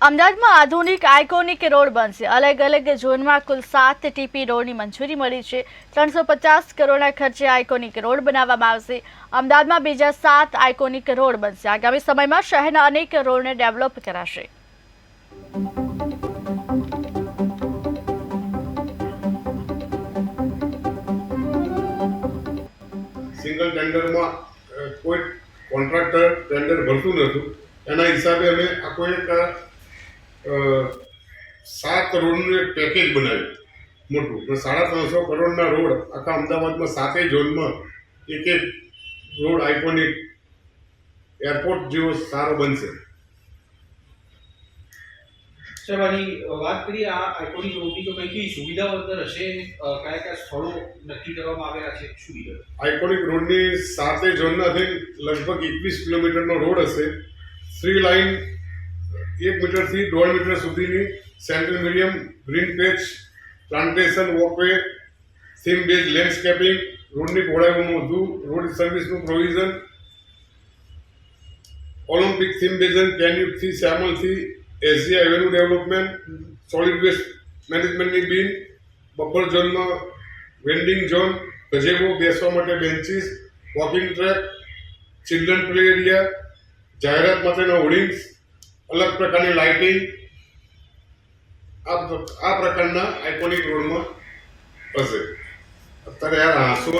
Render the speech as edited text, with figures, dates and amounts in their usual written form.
અમદાવાદમાં આધુનિક iconic road બનશે। અલગ અલગ ઝોનમાં કુલ 7 ટીપી રોડની મંજૂરી મળી છે। 350 કરોડના ખર્ચે આઇકોનિક રોડ બનાવવામાં આવશે। અમદાવાદમાં બીજા 7 આઇકોનિક રોડ બનશે। આગામી સમયમાં શહેરના અનેક રોડને ડેવલપ કરાશે। સિંગલ ટેન્ડરમાં કોઈ કોન્ટ્રાક્ટર ટેન્ડર ભરતું નહોતું, એના હિસાબે અમે આખો એક 7 કરોડનું એક પેકેજ બનાવ્યું મોટું। તો 350 કરોડના રોડ આખા અમદાવાદમાં 7 ઝોનમાં એક રોડ આઇકોનિક એરપોર્ટ જેવો સારો બનશે। સાહેબ, વાત કરીએ આ આઇકોનિક રોડની તો કઈ સુવિધાઓ અંદર હશે? કયા કયા સ્થળો નક્કી કરવામાં આવેલા છે? શું વિગત? આઇકોનિક રોડની 7 ઝોનમાંથી લગભગ 21 કિલોમીટરનો રોડ હશે। 3 લાઇન 1 મીટરથી 1.5 મીટર સુધીની central medium green patch plantation walkway theme base landscaping રોડની પહોળાઈનું વધુ રોડ સર્વિસનું પ્રોવિઝન ઓલિમ્પિક થીમ બેઝન કેન્યુથી શ્યામલથી Asia avenue development solid waste મેનેજમેન્ટની બીમ બફર ઝોનમાં વેન્ડિંગ ઝોન ગજેબો બેસવા માટે benches walking track children play area જાહેરાત માટેના હોર્ડિંગ્સ અલગ પ્રકારની લાઇટિંગ આ પ્રકારના આઇકોનિક રોડમાં હશે। અત્યારે યાર હાંસો